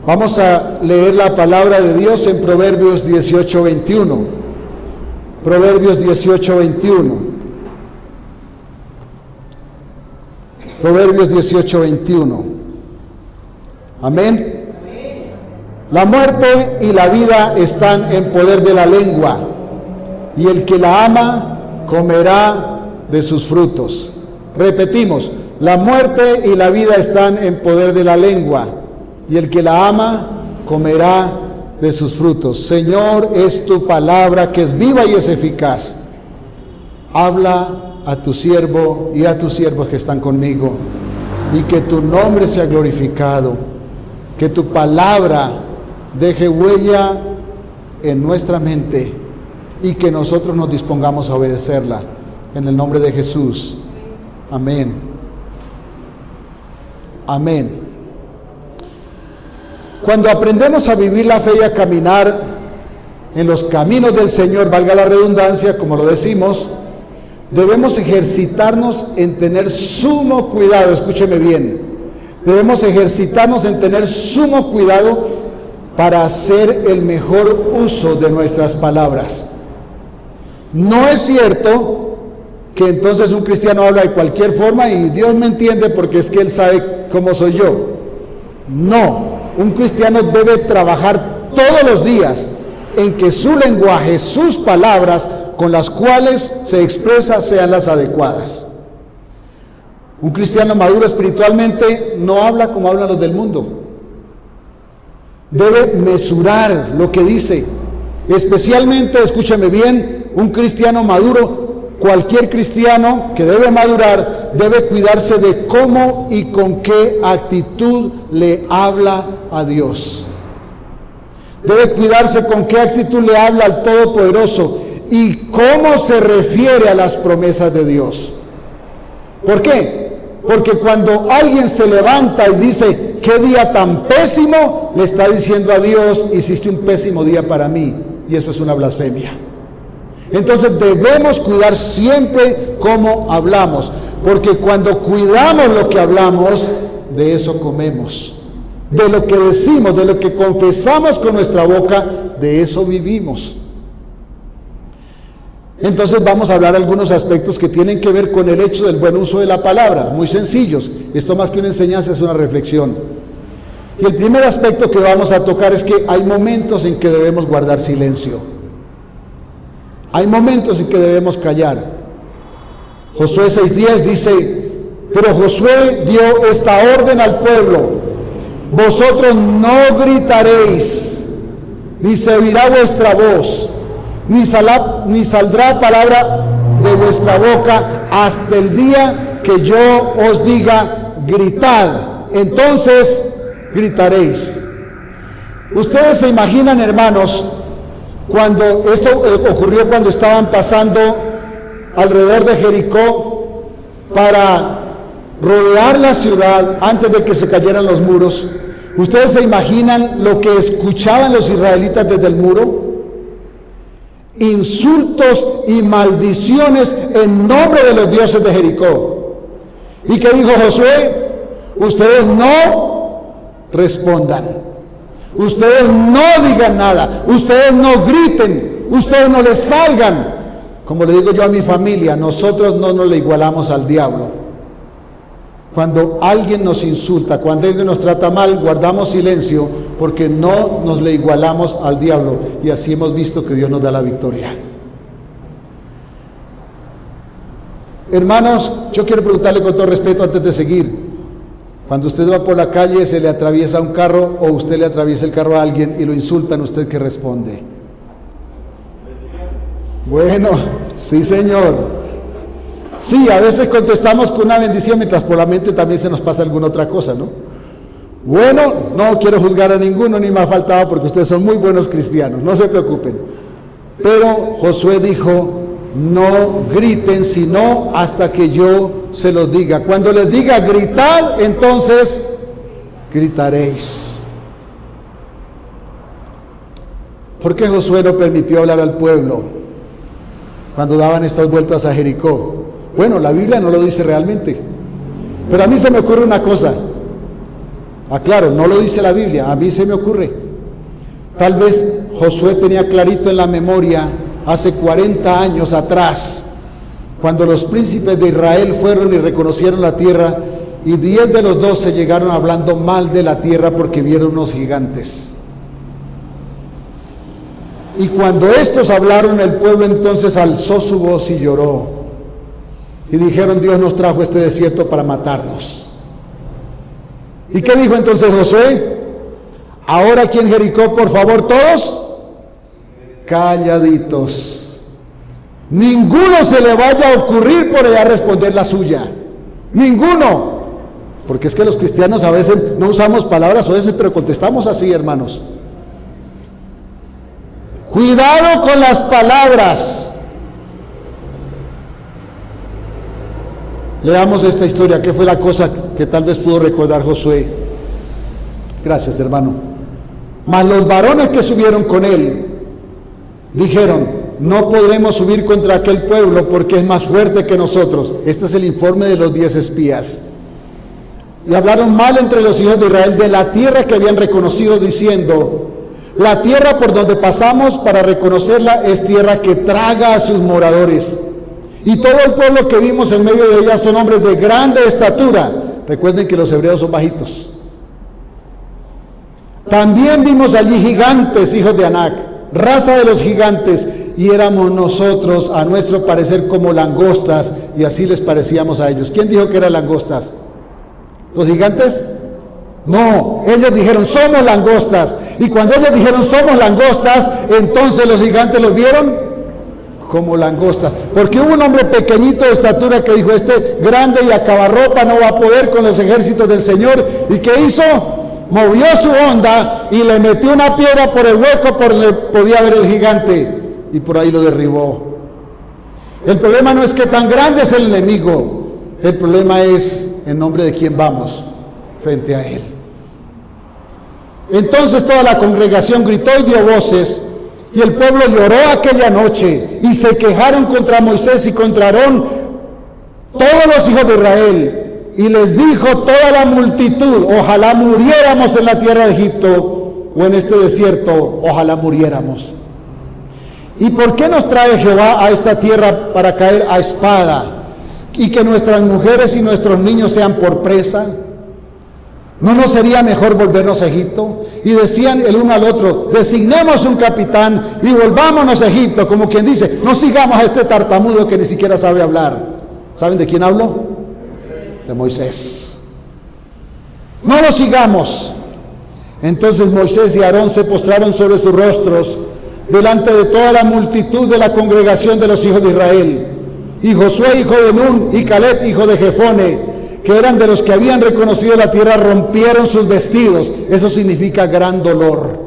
Vamos a leer la palabra de Dios en Proverbios 18:21. Proverbios 18:21. Proverbios 18:21. Amén. La muerte y la vida están en poder de la lengua, y el que la ama comerá de sus frutos. Repetimos, la muerte y la vida están en poder de la lengua, y el que la ama comerá de sus frutos. Señor, es tu palabra que es viva y es eficaz. Habla a tu siervo y a tus siervos que están conmigo, y que tu nombre sea glorificado, que tu palabra deje huella en nuestra mente y que nosotros nos dispongamos a obedecerla. En el nombre de Jesús. Amén. Amén. Cuando aprendemos a vivir la fe y a caminar en los caminos del Señor, valga la redundancia, como lo decimos, debemos ejercitarnos en tener sumo cuidado, escúcheme bien, debemos ejercitarnos en tener sumo cuidado para hacer el mejor uso de nuestras palabras. No es cierto que entonces un cristiano habla de cualquier forma y Dios me entiende porque es que Él sabe cómo soy yo. No. Un cristiano debe trabajar todos los días en que su lenguaje, sus palabras con las cuales se expresa sean las adecuadas. Un cristiano maduro espiritualmente no habla como hablan los del mundo. Debe mesurar lo que dice. Especialmente, escúchame bien, un cristiano maduro, cualquier cristiano que debe madurar, debe cuidarse de cómo y con qué actitud le habla a Dios. Debe cuidarse con qué actitud le habla al Todopoderoso y cómo se refiere a las promesas de Dios. ¿Por qué? Porque cuando alguien se levanta y dice, qué día tan pésimo, le está diciendo a Dios, hiciste un pésimo día para mí, y eso es una blasfemia. Entonces debemos cuidar siempre cómo hablamos, porque cuando cuidamos lo que hablamos, de eso comemos. De lo que decimos, de lo que confesamos con nuestra boca, de eso vivimos. Entonces vamos a hablar de algunos aspectos que tienen que ver con el hecho del buen uso de la palabra, muy sencillos. Esto más que una enseñanza es una reflexión. Y el primer aspecto que vamos a tocar es que hay momentos en que debemos guardar silencio. Hay momentos en que debemos callar. Josué 6:10 dice, pero Josué dio esta orden al pueblo, vosotros no gritaréis, ni se oirá vuestra voz, ni saldrá palabra de vuestra boca hasta el día que yo os diga, gritad, entonces gritaréis. Ustedes se imaginan, hermanos, cuando esto ocurrió cuando estaban pasando alrededor de Jericó para rodear la ciudad antes de que se cayeran los muros. ¿Ustedes se imaginan lo que escuchaban los israelitas desde el muro? Insultos y maldiciones en nombre de los dioses de Jericó. ¿Y qué dijo Josué? Ustedes no respondan. Ustedes no digan nada, ustedes no griten, ustedes no les salgan. Como le digo yo a mi familia, nosotros no nos le igualamos al diablo. Cuando alguien nos insulta, cuando alguien nos trata mal, guardamos silencio porque no nos le igualamos al diablo. Y así hemos visto que Dios nos da la victoria. Hermanos, yo quiero preguntarle con todo respeto antes de seguir. Cuando usted va por la calle, se le atraviesa un carro o usted le atraviesa el carro a alguien y lo insultan, ¿usted qué responde? Bueno, sí señor. Sí, a veces contestamos con una bendición mientras por la mente también se nos pasa alguna otra cosa, ¿no? Bueno, no quiero juzgar a ninguno ni me ha faltado porque ustedes son muy buenos cristianos, no se preocupen. Pero Josué dijo, no griten sino hasta que yo se los diga. Cuando les diga gritad, entonces gritaréis. ¿Por qué Josué no permitió hablar al pueblo cuando daban estas vueltas a Jericó? Bueno, la Biblia no lo dice realmente, pero a mí se me ocurre una cosa. Aclaro, no lo dice la Biblia, a mí se me ocurre. Tal vez Josué tenía clarito en la memoria hace 40 años atrás, cuando los príncipes de Israel fueron y reconocieron la tierra, y 10 de los 12 llegaron hablando mal de la tierra porque vieron unos gigantes. Y cuando estos hablaron, el pueblo entonces alzó su voz y lloró. Y dijeron, Dios nos trajo este desierto para matarnos. ¿Y qué dijo entonces Josué? Ahora aquí en Jericó, por favor, todos calladitos. Ninguno se le vaya a ocurrir por allá responder la suya. Ninguno. Porque es que los cristianos a veces no usamos palabras o pero contestamos así, hermanos. Cuidado con las palabras. Leamos esta historia. ¿Qué fue la cosa que tal vez pudo recordar Josué? Gracias, hermano. Mas los varones que subieron con él dijeron, no podremos subir contra aquel pueblo porque es más fuerte que nosotros. Este es el informe de los 10 espías. Y hablaron mal entre los hijos de Israel de la tierra que habían reconocido, diciendo, la tierra por donde pasamos para reconocerla es tierra que traga a sus moradores. Y todo el pueblo que vimos en medio de ella son hombres de grande estatura. Recuerden que los hebreos son bajitos. También vimos allí gigantes, hijos de Anac, raza de los gigantes, y éramos nosotros, a nuestro parecer, como langostas, y así les parecíamos a ellos. ¿Quién dijo que eran langostas? ¿Los gigantes? No, ellos dijeron, somos langostas. Y cuando ellos dijeron, somos langostas, entonces los gigantes los vieron como langostas. Porque hubo un hombre pequeñito de estatura que dijo, este grande y acabarropa no va a poder con los ejércitos del Señor. ¿Y qué hizo? Movió su onda y le metió una piedra por el hueco por donde podía ver el gigante. Y por ahí lo derribó. El problema no es que tan grande es el enemigo. El problema es en nombre de quién vamos frente a él. Entonces toda la congregación gritó y dio voces, y el pueblo lloró aquella noche, y se quejaron contra Moisés y contra Aarón todos los hijos de Israel, y les dijo toda la multitud, ojalá muriéramos en la tierra de Egipto, o en este desierto, ojalá muriéramos. ¿Y por qué nos trae Jehová a esta tierra para caer a espada, y que nuestras mujeres y nuestros niños sean por presa? ¿No nos sería mejor volvernos a Egipto? Y decían el uno al otro, designemos un capitán y volvámonos a Egipto, como quien dice, no sigamos a este tartamudo que ni siquiera sabe hablar. ¿Saben de quién hablo? De Moisés. No lo sigamos. Entonces Moisés y Aarón se postraron sobre sus rostros delante de toda la multitud de la congregación de los hijos de Israel. Y Josué, hijo de Nun, y Caleb, hijo de Jefone, que eran de los que habían reconocido la tierra, rompieron sus vestidos. Eso significa gran dolor.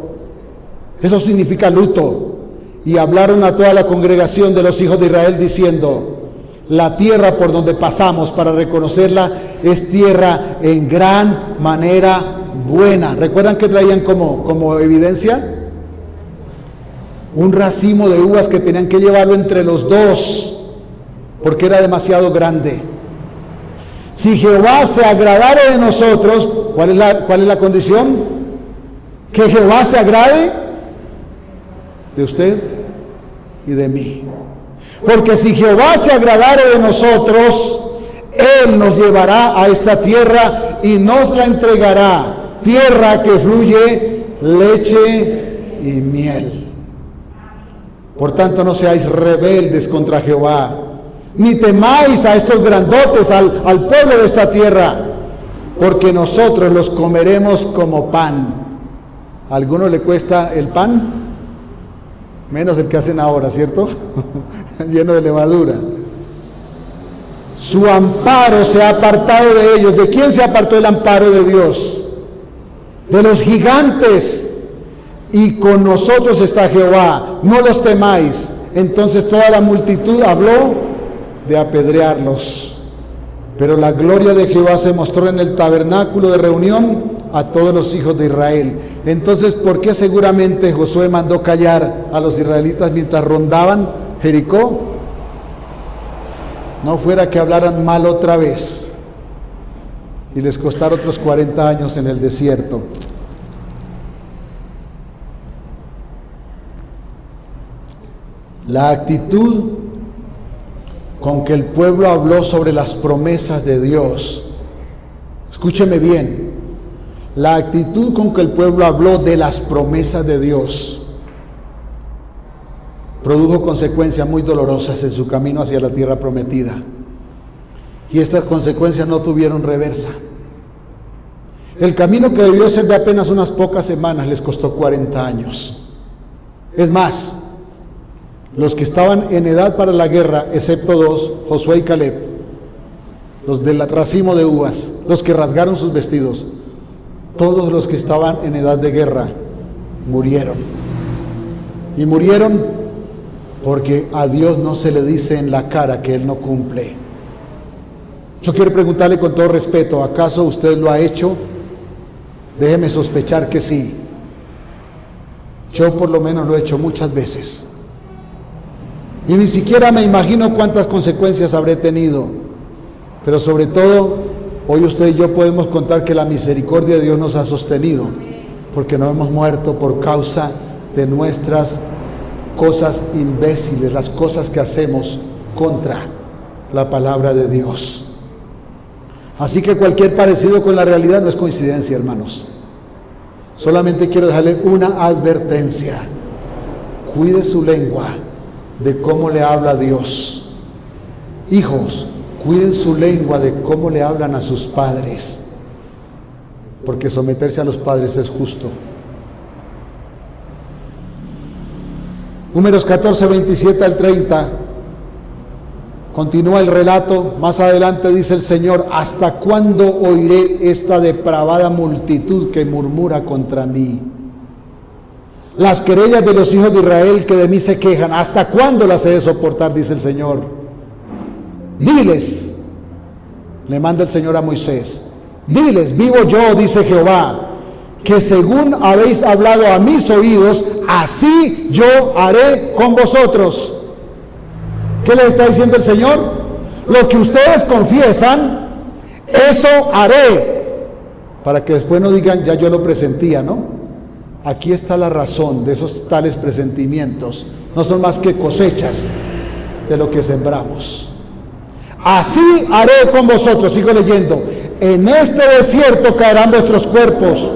Eso significa luto. Y hablaron a toda la congregación de los hijos de Israel diciendo, la tierra por donde pasamos para reconocerla es tierra en gran manera buena. ¿Recuerdan que traían como evidencia? Un racimo de uvas que tenían que llevarlo entre los dos, porque era demasiado grande. Si Jehová se agradare de nosotros, ¿cuál es la condición? Que Jehová se agrade de usted y de mí. Porque si Jehová se agradare de nosotros, Él nos llevará a esta tierra y nos la entregará, tierra que fluye leche y miel. Por tanto, no seáis rebeldes contra Jehová, ni temáis a estos grandotes, al pueblo de esta tierra, porque nosotros los comeremos como pan. ¿A alguno le cuesta el pan? Menos el que hacen ahora, ¿cierto? Lleno de levadura. Su amparo se ha apartado de ellos. ¿De quién se apartó el amparo de Dios? De los gigantes. Y con nosotros está Jehová, no los temáis. Entonces toda la multitud habló de apedrearlos. Pero la gloria de Jehová se mostró en el tabernáculo de reunión a todos los hijos de Israel. Entonces, ¿por qué seguramente Josué mandó callar a los israelitas mientras rondaban Jericó? No fuera que hablaran mal otra vez y les costara otros 40 años en el desierto. La actitud con que el pueblo habló sobre las promesas de Dios, escúcheme bien, la actitud con que el pueblo habló de las promesas de Dios produjo consecuencias muy dolorosas en su camino hacia la tierra prometida. Y estas consecuencias no tuvieron reversa. El camino que debió ser de apenas unas pocas semanas les costó 40 años. Es más, los que estaban en edad para la guerra, excepto dos, Josué y Caleb, los del racimo de uvas, los que rasgaron sus vestidos, todos los que estaban en edad de guerra murieron. Y murieron porque a Dios no se le dice en la cara que Él no cumple. Yo quiero preguntarle con todo respeto, ¿acaso usted lo ha hecho? Déjeme sospechar que sí. Yo por lo menos lo he hecho muchas veces. Y ni siquiera me imagino cuántas consecuencias habré tenido. Pero sobre todo, hoy usted y yo podemos contar que la misericordia de Dios nos ha sostenido, porque no hemos muerto por causa de nuestras cosas imbéciles, las cosas que hacemos contra la palabra de Dios. Así que cualquier parecido con la realidad no es coincidencia, hermanos. Solamente quiero dejarle una advertencia. Cuide su lengua de cómo le habla a Dios. Hijos, cuiden su lengua de cómo le hablan a sus padres, porque someterse a los padres es justo. Números 14, 27 al 30. Continúa el relato. Más adelante dice el Señor: ¿hasta cuándo oiré esta depravada multitud que murmura contra mí? Las querellas de los hijos de Israel que de mí se quejan, ¿hasta cuándo las he de soportar? Dice el Señor. Diles, le manda el Señor a Moisés, diles, vivo yo, dice Jehová, que según habéis hablado a mis oídos, así yo haré con vosotros. ¿Qué le está diciendo el Señor? Lo que ustedes confiesan, eso haré, para que después no digan, ya yo lo presentía, ¿no? Aquí está la razón de esos tales presentimientos. No son más que cosechas de lo que sembramos. Así haré con vosotros, sigo leyendo, en este desierto caerán vuestros cuerpos.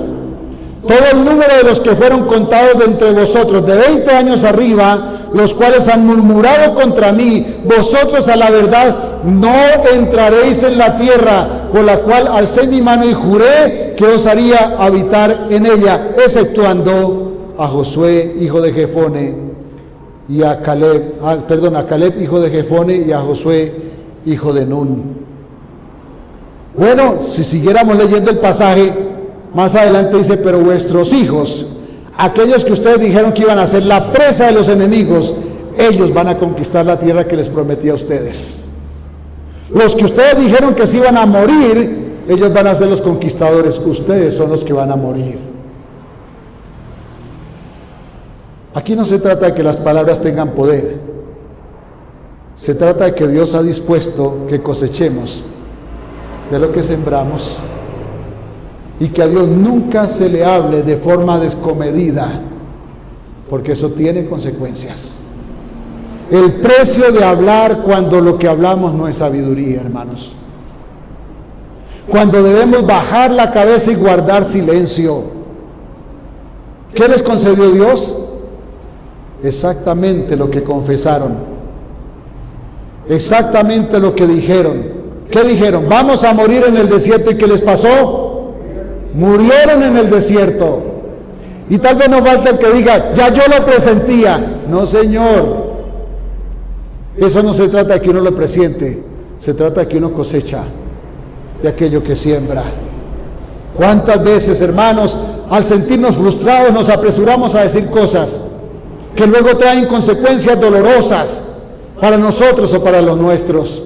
Todo el número de los que fueron contados de entre vosotros, de 20 años arriba, los cuales han murmurado contra mí, vosotros a la verdad no entraréis en la tierra, por la cual alcé mi mano y juré que os haría habitar en ella, exceptuando a Josué, hijo de Jefone, y a Caleb, hijo de Jefone, y a Josué, hijo de Nun. Bueno, si siguiéramos leyendo el pasaje, más adelante dice, pero vuestros hijos, aquellos que ustedes dijeron que iban a ser la presa de los enemigos, ellos van a conquistar la tierra que les prometí a ustedes. Los que ustedes dijeron que se iban a morir, ellos van a ser los conquistadores, ustedes son los que van a morir. Aquí no se trata de que las palabras tengan poder, se trata de que Dios ha dispuesto que cosechemos de lo que sembramos, y que a Dios nunca se le hable de forma descomedida, porque eso tiene consecuencias. El precio de hablar cuando lo que hablamos no es sabiduría, hermanos. Cuando debemos bajar la cabeza y guardar silencio. ¿Qué les concedió Dios? Exactamente lo que confesaron. Exactamente lo que dijeron. ¿Qué dijeron? Vamos a morir en el desierto. ¿Y qué les pasó? Murieron en el desierto. Y tal vez nos falta el que diga, ya yo lo presentía. No, señor. Eso no se trata de que uno lo presiente, se trata de que uno cosecha de aquello que siembra. ¿Cuántas veces, hermanos, al sentirnos frustrados nos apresuramos a decir cosas que luego traen consecuencias dolorosas para nosotros o para los nuestros.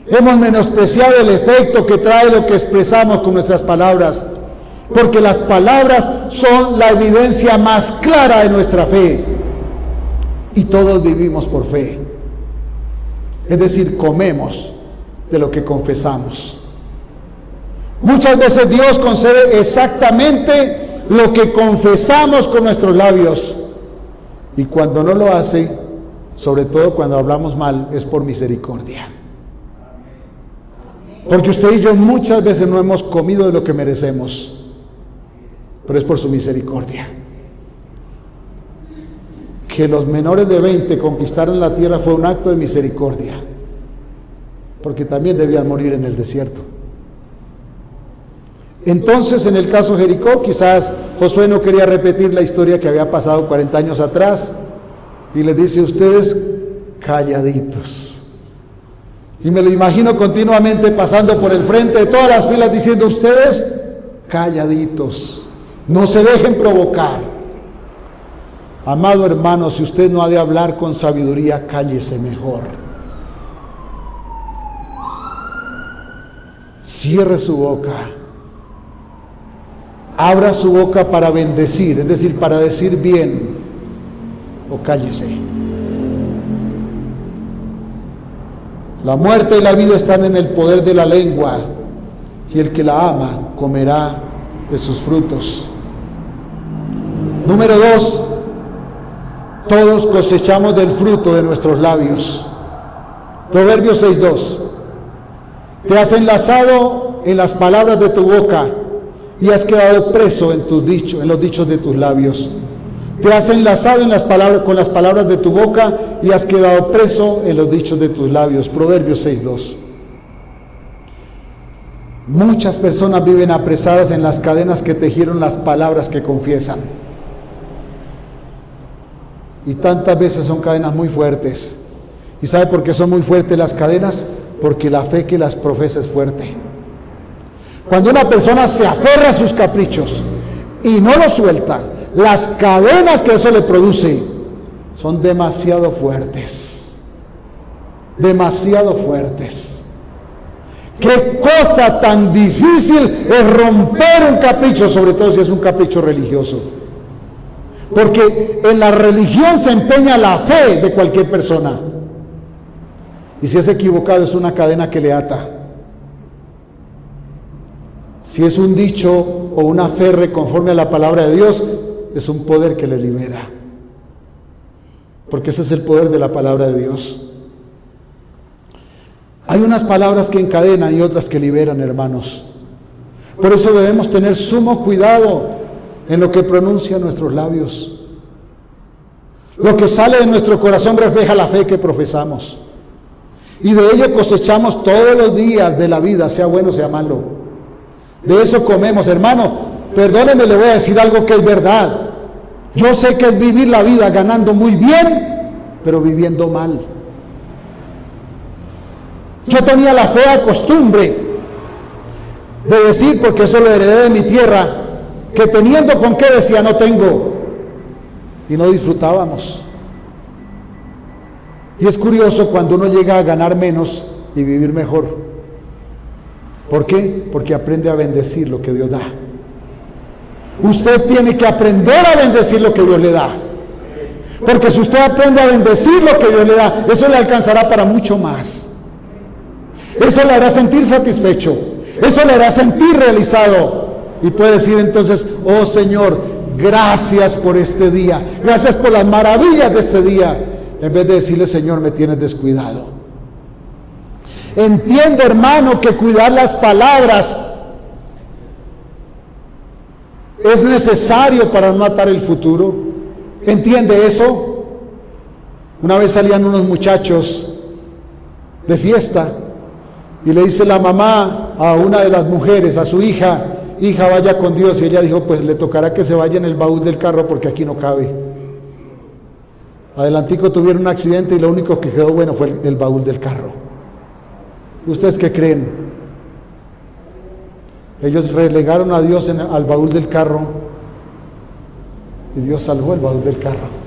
Hemos menospreciado el efecto que trae lo que expresamos con nuestras palabras, porque las palabras son la evidencia más clara de nuestra fe. Y todos vivimos por fe. Es decir, comemos de lo que confesamos. Muchas veces Dios concede exactamente lo que confesamos con nuestros labios. Y cuando no lo hace, sobre todo cuando hablamos mal, es por misericordia. Porque usted y yo muchas veces no hemos comido de lo que merecemos, pero es por su misericordia. Que los menores de 20 conquistaron la tierra fue un acto de misericordia, porque también debían morir en el desierto. Entonces, en el caso de Jericó, quizás Josué no quería repetir la historia que había pasado 40 años atrás, y les dice: ustedes calladitos. Y me lo imagino continuamente pasando por el frente de todas las filas diciendo: ustedes calladitos, no se dejen provocar. Amado hermano, si usted no ha de hablar con sabiduría, cállese mejor. Cierre su boca. Abra su boca para bendecir, es decir, para decir bien, o cállese. La muerte y la vida están en el poder de la lengua, y el que la ama comerá de sus frutos. Número 2, todos cosechamos del fruto de nuestros labios. Proverbios 6:2. Te has enlazado en las palabras de tu boca y has quedado preso en los dichos de tus labios. Te has enlazado con las palabras de tu boca y has quedado preso en los dichos de tus labios. Proverbios 6:2. Muchas personas viven apresadas en las cadenas que tejieron las palabras que confiesan. Y tantas veces son cadenas muy fuertes. ¿Y sabe por qué son muy fuertes las cadenas? Porque la fe que las profesa es fuerte. Cuando una persona se aferra a sus caprichos y no los suelta, las cadenas que eso le produce son demasiado fuertes. Demasiado fuertes. Qué cosa tan difícil es romper un capricho, sobre todo si es un capricho religioso. Porque en la religión se empeña la fe de cualquier persona. Y si es equivocado, es una cadena que le ata. Si es un dicho o una fe conforme a la palabra de Dios, es un poder que le libera. Porque ese es el poder de la palabra de Dios. Hay unas palabras que encadenan y otras que liberan, hermanos. Por eso debemos tener sumo cuidado en lo que pronuncian nuestros labios. Lo que sale de nuestro corazón refleja la fe que profesamos. Y de ello cosechamos todos los días de la vida, sea bueno, sea malo. De eso comemos, hermano. Perdóneme, le voy a decir algo que es verdad. Yo sé que es vivir la vida ganando muy bien, pero viviendo mal. Yo tenía la fea costumbre de decir, porque eso lo heredé de mi tierra, que teniendo con qué decía no tengo, y no disfrutábamos. Y es curioso cuando uno llega a ganar menos y vivir mejor. ¿Por qué? Porque aprende a bendecir lo que Dios da. Usted tiene que aprender a bendecir lo que Dios le da. Porque si usted aprende a bendecir lo que Dios le da, eso le alcanzará para mucho más. Eso le hará sentir satisfecho. Eso le hará sentir realizado. Y puede decir entonces: oh Señor, gracias por este día. Gracias por las maravillas de este día. En vez de decirle: Señor, me tienes descuidado. Entiende, hermano, que cuidar las palabras es necesario para no atar el futuro. ¿Entiende eso? Una vez salían unos muchachos de fiesta y le dice la mamá a una de las mujeres, a su hija: hija, vaya con Dios. Y ella dijo: pues le tocará que se vaya en el baúl del carro porque aquí no cabe. Adelantico tuvieron un accidente y lo único que quedó bueno fue el baúl del carro. ¿Ustedes qué creen? Ellos relegaron a Dios al baúl del carro y Dios salvó el baúl del carro.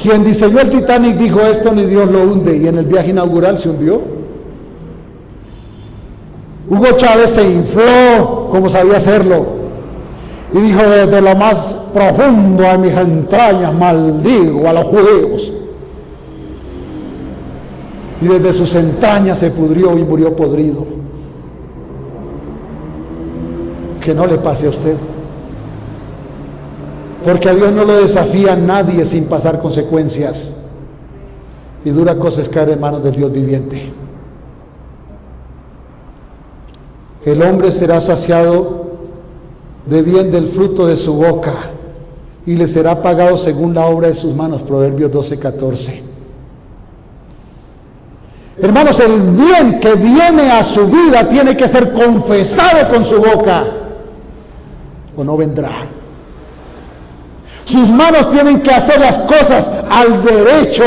Quien diseñó el Titanic dijo: esto ni Dios lo hunde, y en el viaje inaugural se hundió. Hugo Chávez se infló como sabía hacerlo y dijo: desde lo más profundo de mis entrañas maldigo a los judíos. Y desde sus entrañas se pudrió y murió podrido. Que no le pase a usted, porque a Dios no lo desafía nadie sin pasar consecuencias, y dura cosa es caer en manos del Dios viviente. El hombre será saciado de bien del fruto de su boca, y le será pagado según la obra de sus manos. Proverbios 12:14. Hermanos, el bien que viene a su vida tiene que ser confesado con su boca, o no vendrá. Sus manos tienen que hacer las cosas al derecho,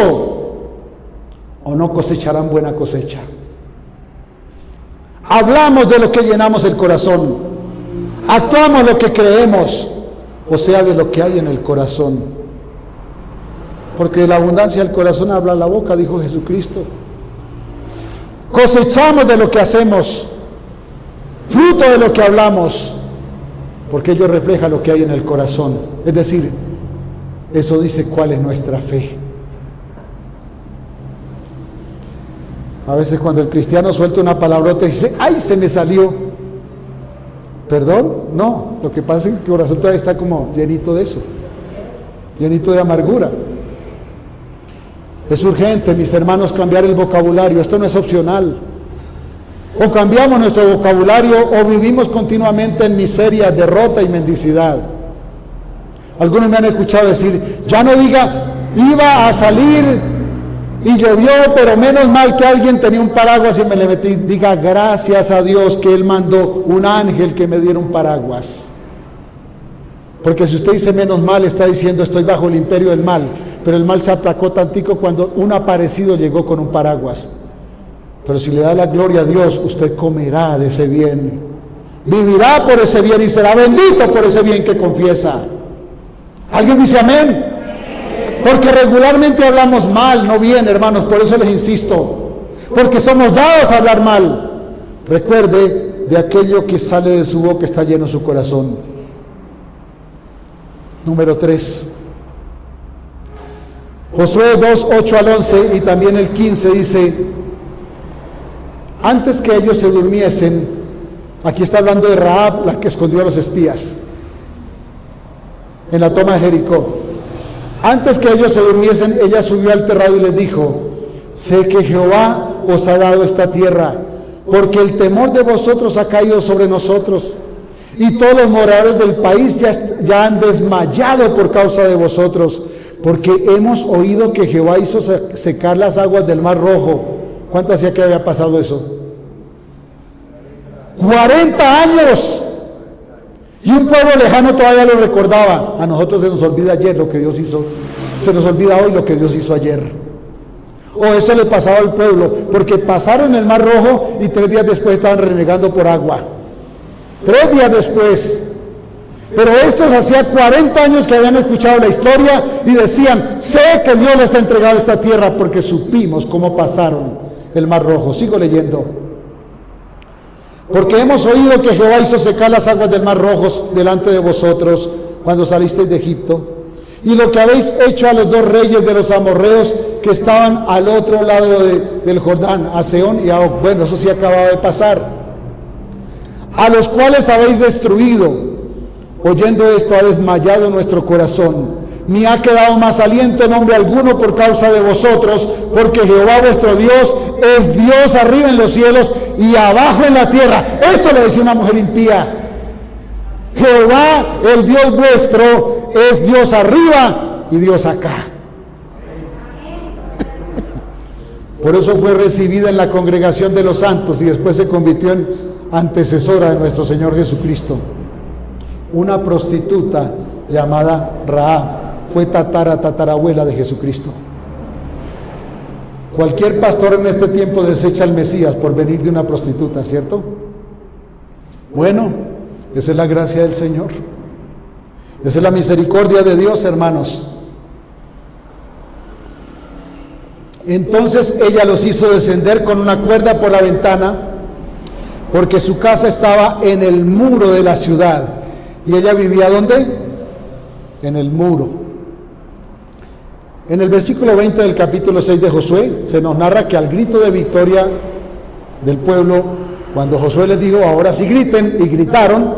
o no cosecharán buena cosecha. Hablamos de lo que llenamos el corazón, actuamos lo que creemos, o sea, de lo que hay en el corazón. Porque de la abundancia del corazón habla la boca, dijo Jesucristo. Cosechamos de lo que hacemos, fruto de lo que hablamos, porque ello refleja lo que hay en el corazón. Es decir, eso dice cuál es nuestra fe. A veces cuando el cristiano suelta una palabrota y dice: ¡ay, se me salió! ¿Perdón? No, lo que pasa es que el corazón todavía está como llenito de eso, llenito de amargura. Es urgente, mis hermanos, cambiar el vocabulario. Esto no es opcional. O cambiamos nuestro vocabulario o vivimos continuamente en miseria, derrota y mendicidad. Algunos me han escuchado decir: ya no diga iba a salir y llovió, pero menos mal que alguien tenía un paraguas y me le metí. Diga: gracias a Dios que Él mandó un ángel que me diera un paraguas. Porque si usted dice menos mal, está diciendo: estoy bajo el imperio del mal. Pero el mal se aplacó tantico cuando un aparecido llegó con un paraguas. Pero si le da la gloria a Dios, usted comerá de ese bien, vivirá por ese bien y será bendito por ese bien que confiesa. ¿Alguien dice amén? Porque regularmente hablamos mal, no bien, hermanos. Por eso les insisto, porque somos dados a hablar mal. Recuerde, de aquello que sale de su boca está lleno su corazón. Número 3, Josué 2, 8 al 11 y también el 15 dice: antes que ellos se durmiesen, aquí está hablando de Rahab, la que escondió a los espías en la toma de Jericó. Antes que ellos se durmiesen, ella subió al terrado y les dijo: sé que Jehová os ha dado esta tierra, porque el temor de vosotros ha caído sobre nosotros, y todos los moradores del país ya han desmayado por causa de vosotros, porque hemos oído que Jehová hizo secar las aguas del Mar Rojo. ¿Cuánto hacía que había pasado eso? 40 años. Y un pueblo lejano todavía lo recordaba. A nosotros se nos olvida ayer lo que Dios hizo. Se nos olvida hoy lo que Dios hizo ayer. O eso le pasaba al pueblo, porque pasaron el Mar Rojo y 3 días después estaban renegando por agua. 3 días después. Pero estos hacía 40 años que habían escuchado la historia y decían: sé que Dios les ha entregado esta tierra porque supimos cómo pasaron el Mar Rojo. Sigo leyendo. Porque hemos oído que Jehová hizo secar las aguas del Mar Rojo delante de vosotros cuando salisteis de Egipto, y lo que habéis hecho a los 2 reyes de los amorreos que estaban al otro lado del Jordán, a Sehón y a Og. Bueno, eso sí acababa de pasar. A los cuales habéis destruido. Oyendo esto ha desmayado nuestro corazón, ni ha quedado más aliento en hombre alguno por causa de vosotros, porque Jehová vuestro Dios es Dios arriba en los cielos y abajo en la tierra. Esto lo decía una mujer impía. Jehová, el Dios vuestro, es Dios arriba y Dios acá. Por eso fue recibida en la congregación de los santos y después se convirtió en antecesora de nuestro Señor Jesucristo. Una prostituta llamada Rahab fue tatarabuela de Jesucristo. Cualquier pastor en este tiempo desecha al Mesías por venir de una prostituta, ¿cierto? Bueno, Esa es la gracia del Señor. Esa es la misericordia de Dios, hermanos. Entonces ella los hizo descender con una cuerda por la ventana, porque su casa estaba en el muro de la ciudad. ¿Y ella vivía dónde? En el muro. En el versículo 20 del capítulo 6 de Josué, se nos narra que al grito de victoria del pueblo, cuando Josué les dijo, ahora sí griten, y gritaron,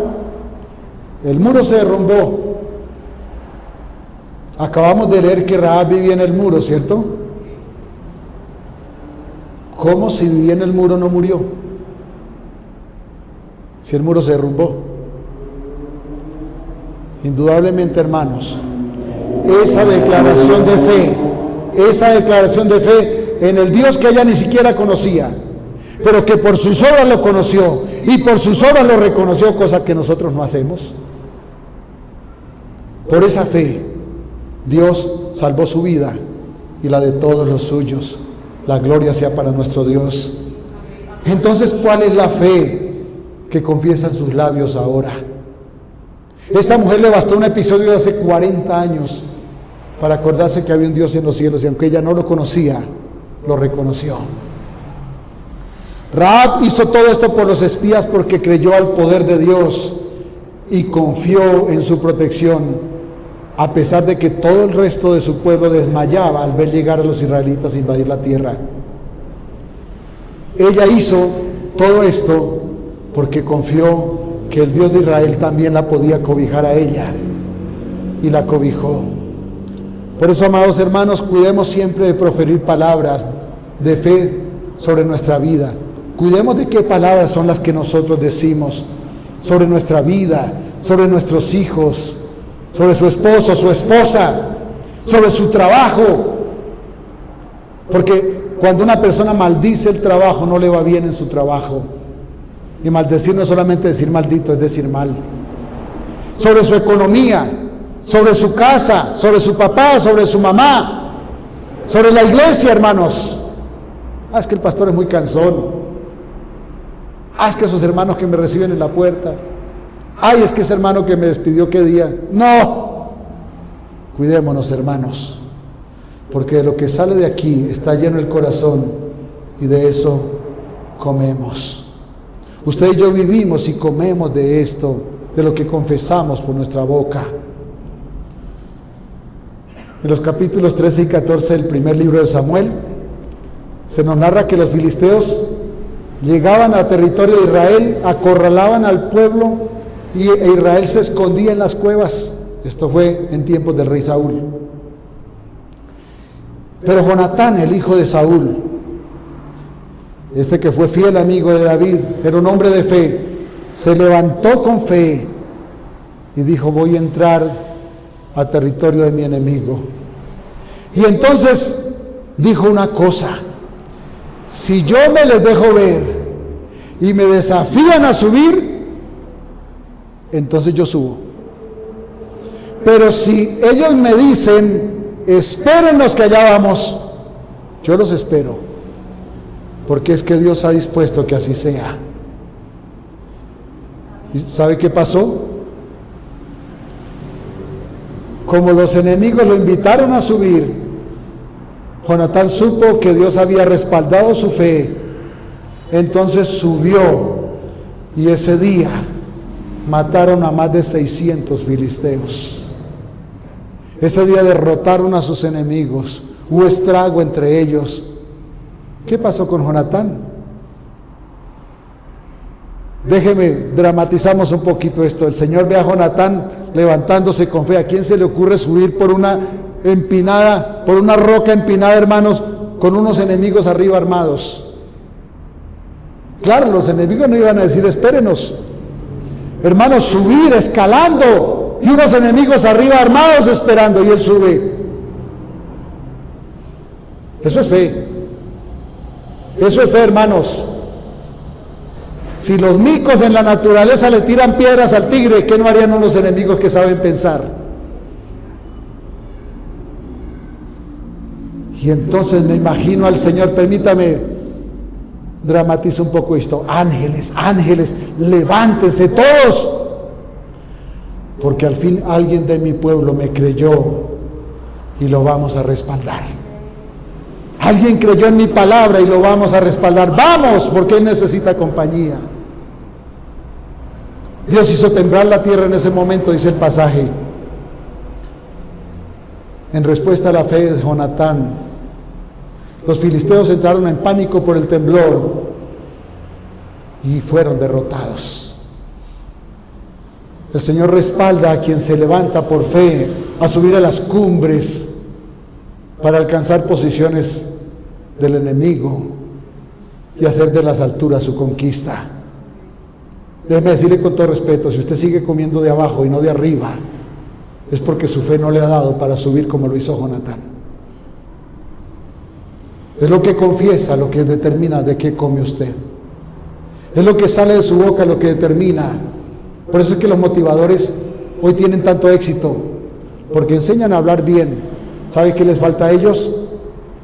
el muro se derrumbó. Acabamos de leer que Rahab vivía en el muro, ¿cierto? ¿Cómo si vivía en el muro no murió? Si el muro se derrumbó. Indudablemente, hermanos, esa declaración de fe en el Dios que ella ni siquiera conocía, pero que por sus obras lo conoció y por sus obras lo reconoció, cosa que nosotros no hacemos. Por esa fe, Dios salvó su vida y la de todos los suyos. La gloria sea para nuestro Dios. Entonces, ¿cuál es la fe que confiesan sus labios ahora? Esta mujer le bastó un episodio de hace 40 años para acordarse que había un Dios en los cielos, y aunque ella no lo conocía, lo reconoció. Rahab hizo todo esto por los espías porque creyó al poder de Dios y confió en su protección, a pesar de que todo el resto de su pueblo desmayaba al ver llegar a los israelitas a invadir la tierra. Ella hizo todo esto porque confió que el Dios de Israel también la podía cobijar a ella, y la cobijó. Por eso, amados hermanos, cuidemos siempre de proferir palabras de fe sobre nuestra vida. Cuidemos de qué palabras son las que nosotros decimos sobre nuestra vida, sobre nuestros hijos, sobre su esposo, su esposa, sobre su trabajo. Porque cuando una persona maldice el trabajo, no le va bien en su trabajo. Y maldecir no es solamente decir maldito, es decir mal. Sobre su economía, sobre su casa, sobre su papá, sobre su mamá, sobre la iglesia, hermanos. Es que el pastor es muy cansón. Es que esos hermanos que me reciben en la puerta. Ay, es que ese hermano que me despidió, ¿qué día? No. Cuidémonos, hermanos, porque de lo que sale de aquí está lleno el corazón, y de eso comemos. Usted y yo vivimos y comemos de esto, de lo que confesamos por nuestra boca. En los capítulos 13 y 14 del primer libro de Samuel, se nos narra que los filisteos llegaban al territorio de Israel, acorralaban al pueblo, y Israel se escondía en las cuevas. Esto fue en tiempos del rey Saúl. Pero Jonatán, el hijo de Saúl, este que fue fiel amigo de David, era un hombre de fe, se levantó con fe y dijo, voy a entrar a territorio de mi enemigo. Y entonces dijo una cosa: si yo me les dejo ver y me desafían a subir, entonces yo subo. Pero si ellos me dicen, espérennos que allá vamos, yo los espero, porque es que Dios ha dispuesto que así sea. ¿Y sabe qué pasó? Como los enemigos lo invitaron a subir, Jonatán supo que Dios había respaldado su fe, entonces subió, y ese día mataron a más de 600 filisteos. Ese día derrotaron a sus enemigos, hubo estrago entre ellos. ¿Qué pasó con Jonatán? Déjeme, dramatizamos un poquito esto. El Señor ve a Jonatán levantándose con fe. ¿A quién se le ocurre subir por una empinada, por una roca empinada, hermanos, con unos enemigos arriba armados? Claro, los enemigos no iban a decir, espérenos. Hermanos, subir, escalando, y unos enemigos arriba armados esperando, y él sube. Eso es fe. Eso es fe, hermanos. Si los micos en la naturaleza le tiran piedras al tigre, ¿qué no harían unos enemigos que saben pensar? Y entonces me imagino al Señor, permítame, dramatizo un poco esto. Ángeles, ángeles, levántense todos, porque al fin alguien de mi pueblo me creyó y lo vamos a respaldar. Alguien creyó en mi palabra y lo vamos a respaldar. ¡Vamos! Porque Él necesita compañía. Dios hizo temblar la tierra en ese momento, dice el pasaje. En respuesta a la fe de Jonatán, los filisteos entraron en pánico por el temblor y fueron derrotados. El Señor respalda a quien se levanta por fe a subir a las cumbres para alcanzar posiciones del enemigo y hacer de las alturas su conquista. Déjeme decirle con todo respeto, si usted sigue comiendo de abajo y no de arriba, es porque su fe no le ha dado para subir como lo hizo Jonatán. Es lo que confiesa, lo que determina de qué come usted. Es lo que sale de su boca lo que determina. Por eso es que los motivadores hoy tienen tanto éxito, porque enseñan a hablar bien. ¿Sabe qué les falta a ellos?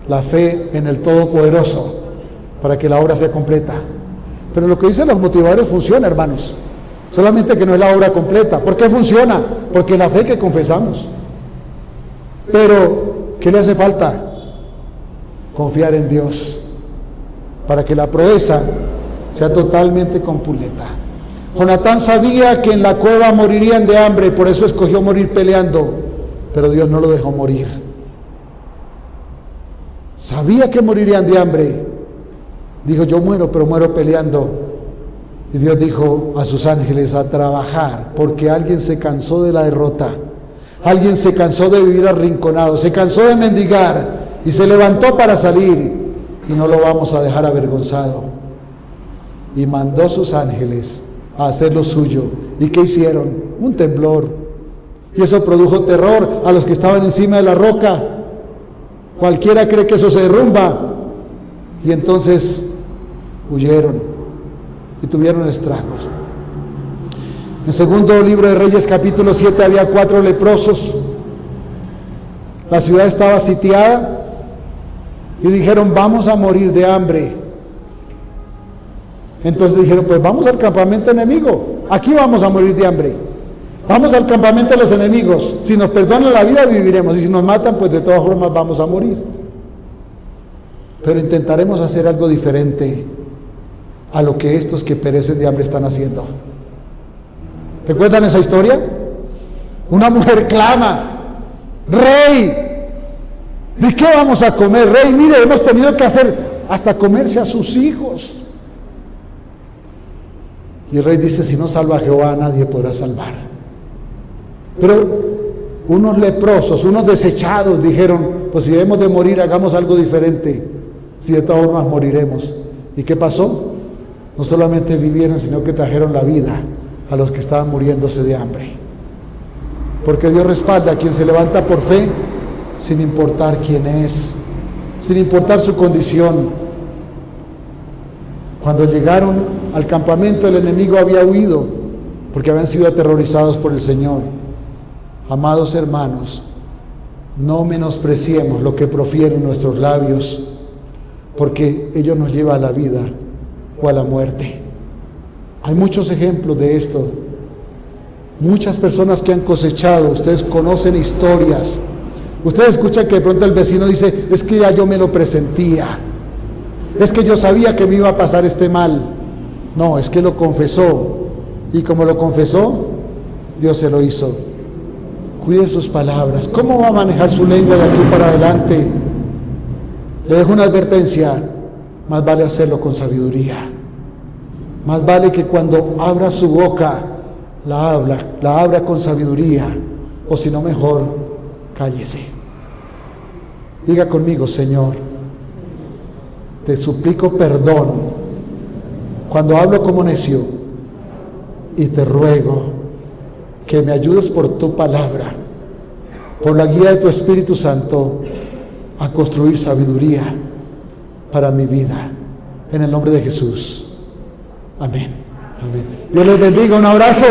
La fe en el Todopoderoso, para que la obra sea completa. Pero lo que dicen los motivadores funciona, hermanos. Solamente que no es la obra completa. ¿Por qué funciona? Porque es la fe que confesamos. Pero, ¿qué le hace falta? Confiar en Dios, para que la proeza sea totalmente completa. Jonatán sabía que en la cueva morirían de hambre, por eso escogió morir peleando, pero Dios no lo dejó morir. Sabía que morirían de hambre. Dijo, yo muero, pero muero peleando. Y Dios dijo a sus ángeles a trabajar, porque alguien se cansó de la derrota. Alguien se cansó de vivir arrinconado, se cansó de mendigar y se levantó para salir, y no lo vamos a dejar avergonzado. Y mandó sus ángeles a hacer lo suyo. ¿Y qué hicieron? Un temblor. Y eso produjo terror a los que estaban encima de la roca. Cualquiera cree que eso se derrumba. Y entonces huyeron y tuvieron estragos. En segundo libro de Reyes, capítulo 7, había 4 leprosos. La ciudad estaba sitiada y dijeron, vamos a morir de hambre. Entonces dijeron, pues vamos al campamento enemigo, aquí vamos a morir de hambre. Vamos al campamento de los enemigos, si nos perdonan la vida viviremos, y si nos matan, pues de todas formas vamos a morir. Pero intentaremos hacer algo diferente a lo que estos que perecen de hambre están haciendo. ¿Recuerdan esa historia? Una mujer clama, rey, ¿de qué vamos a comer? Rey, mire, hemos tenido que hacer hasta comerse a sus hijos. Y el rey dice, si no salva a Jehová, nadie podrá salvar. Pero unos leprosos, unos desechados dijeron, pues si debemos de morir, hagamos algo diferente, si de todas formas moriremos. ¿Y qué pasó? No solamente vivieron, sino que trajeron la vida a los que estaban muriéndose de hambre. Porque Dios respalda a quien se levanta por fe, sin importar quién es, sin importar su condición. Cuando llegaron al campamento, el enemigo había huido, porque habían sido aterrorizados por el Señor. Amados hermanos, no menospreciemos lo que profieren nuestros labios, porque ello nos lleva a la vida o a la muerte. Hay muchos ejemplos de esto. Muchas personas que han cosechado, ustedes conocen historias. Ustedes escuchan que de pronto el vecino dice, es que ya yo me lo presentía, es que yo sabía que me iba a pasar este mal. No, es que lo confesó, y como lo confesó, Dios se lo hizo. Cuide sus palabras. ¿Cómo va a manejar su lengua de aquí para adelante? Le dejo una advertencia, más vale hacerlo con sabiduría. Más vale que cuando abra su boca, la abra con sabiduría, o si no, mejor, cállese. Diga conmigo, Señor, te suplico perdón cuando hablo como necio, y te ruego que me ayudes por tu palabra, por la guía de tu Espíritu Santo, a construir sabiduría para mi vida. En el nombre de Jesús. Amén. Amén. Dios les bendiga. Un abrazo.